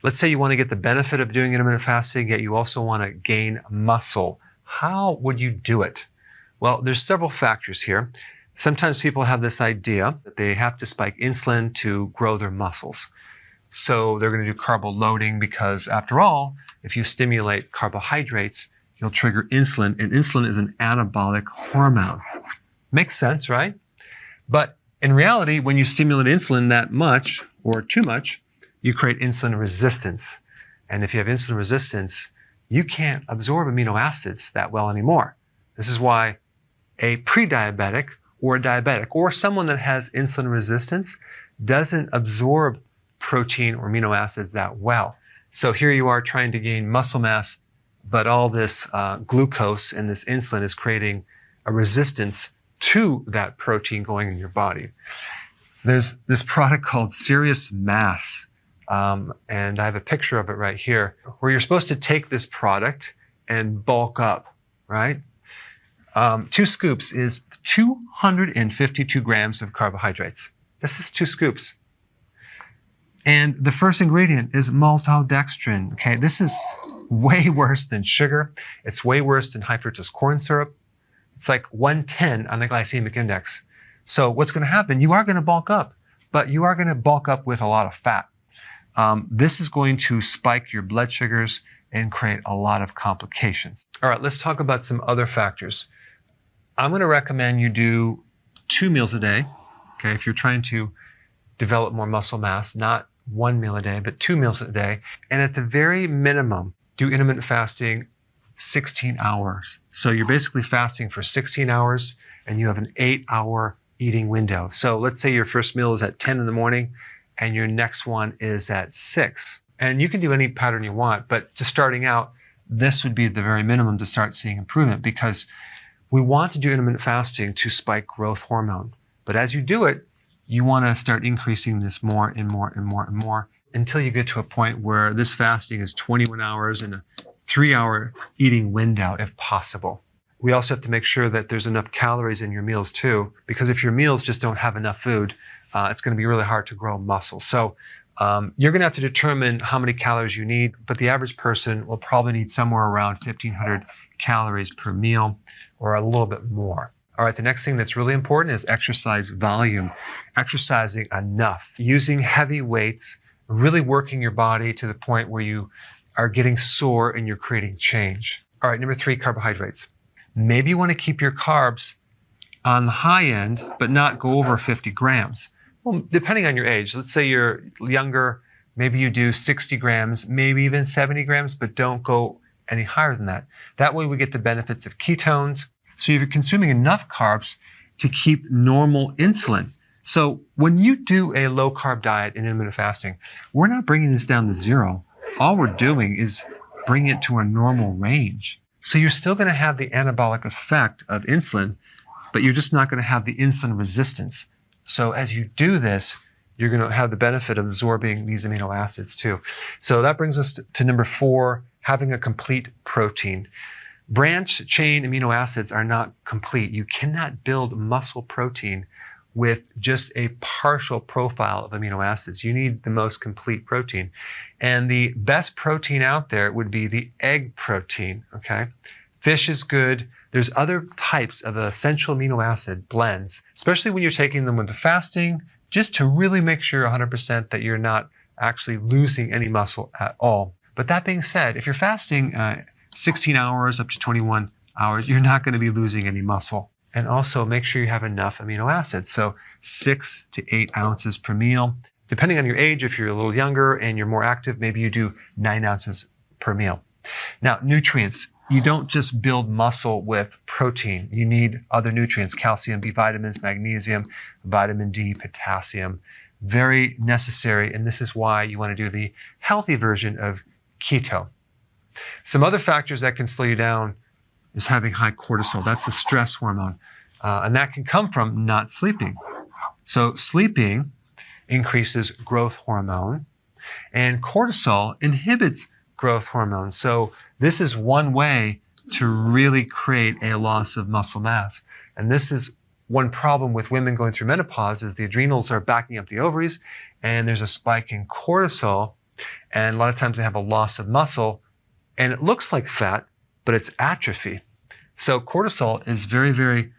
Let's say you want to get the benefit of doing intermittent fasting, yet you also want to gain muscle. How would you do it? Well, there's several factors here. Sometimes people have this idea that they have to spike insulin to grow their muscles. So they're going to do carbo loading because, after all, if you stimulate carbohydrates, you'll trigger insulin, and insulin is an anabolic hormone. Makes sense, right? But in reality, when you stimulate insulin that much or too much, you create insulin resistance. And if you have insulin resistance, you can't absorb amino acids that well anymore. This is why a pre-diabetic or a diabetic or someone that has insulin resistance doesn't absorb protein or amino acids that well. So here you are trying to gain muscle mass, but all this glucose and this insulin is creating a resistance to that protein going in your body. There's this product called Serious Mass, and I have a picture of it right here, where you're supposed to take this product and bulk up, right? 2 scoops is 252 grams of carbohydrates. This is 2 scoops. And the first ingredient is maltodextrin, okay? This is way worse than sugar. It's way worse than high fructose corn syrup. It's like 110 on the glycemic index. So what's going to happen? You are going to bulk up, but you are going to bulk up with a lot of fat. This is going to spike your blood sugars and create a lot of complications. All right, let's talk about some other factors. I'm going to recommend you do 2 meals a day, okay, if you're trying to develop more muscle mass, not 1 meal a day, but 2 meals a day. And at the very minimum, do intermittent fasting 16 hours. So you're basically fasting for 16 hours and you have an 8-hour eating window. So let's say your first meal is at 10 in the morning and your next one is at 6. And you can do any pattern you want, but just starting out, this would be the very minimum to start seeing improvement, because we want to do intermittent fasting to spike growth hormone. But as you do it, you want to start increasing this more and more and more and more until you get to a point where this fasting is 21 hours and a 3-hour eating window if possible. We also have to make sure that there's enough calories in your meals too, because if your meals just don't have enough food, it's going to be really hard to grow muscle. So you're going to have to determine how many calories you need, but the average person will probably need somewhere around 1,500 calories per meal or a little bit more. All right, the next thing that's really important is exercise volume. Exercising enough, using heavy weights, really working your body to the point where you are getting sore and you're creating change. All right, number 3, carbohydrates. Maybe you want to keep your carbs on the high end, but not go over 50 grams. Well, depending on your age, let's say you're younger, maybe you do 60 grams, maybe even 70 grams, but don't go any higher than that. That way we get the benefits of ketones. So you're consuming enough carbs to keep normal insulin. So when you do a low carb diet in intermittent fasting, we're not bringing this down to 0. All we're doing is bringing it to a normal range. So you're still going to have the anabolic effect of insulin, but you're just not going to have the insulin resistance. So as you do this, you're going to have the benefit of absorbing these amino acids too. So that brings us to number 4, having a complete protein. Branch chain amino acids are not complete. You cannot build muscle protein with just a partial profile of amino acids. You need the most complete protein. And the best protein out there would be the egg protein, okay? Fish is good. There's other types of essential amino acid blends, especially when you're taking them with the fasting, just to really make sure 100% that you're not actually losing any muscle at all. But that being said, if you're fasting 16 hours up to 21 hours, you're not going to be losing any muscle. And also make sure you have enough amino acids. So 6 to 8 ounces per meal. Depending on your age, if you're a little younger and you're more active, maybe you do 9 ounces per meal. Now, nutrients. You don't just build muscle with protein. You need other nutrients, calcium, B vitamins, magnesium, vitamin D, potassium. Very necessary, and this is why you want to do the healthy version of keto. Some other factors that can slow you down is having high cortisol. That's the stress hormone. And that can come from not sleeping. So sleeping increases growth hormone, and cortisol inhibits growth hormone. So this is one way to really create a loss of muscle mass. And this is one problem with women going through menopause, is the adrenals are backing up the ovaries, and there's a spike in cortisol, And a lot of times they have a loss of muscle, and it looks like fat, but it's atrophy. So cortisol is very, very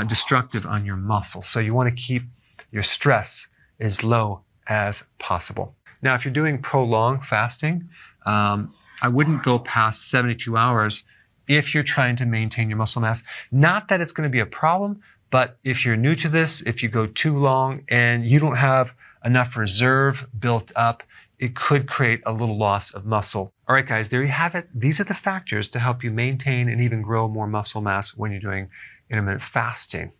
destructive on your muscles. So you want to keep your stress as low as possible. Now, if you're doing prolonged fasting, I wouldn't go past 72 hours if you're trying to maintain your muscle mass. Not that it's going to be a problem, but if you're new to this, if you go too long and you don't have enough reserve built up, it could create a little loss of muscle. All right, guys, there you have it. These are the factors to help you maintain and even grow more muscle mass when you're doing intermittent fasting.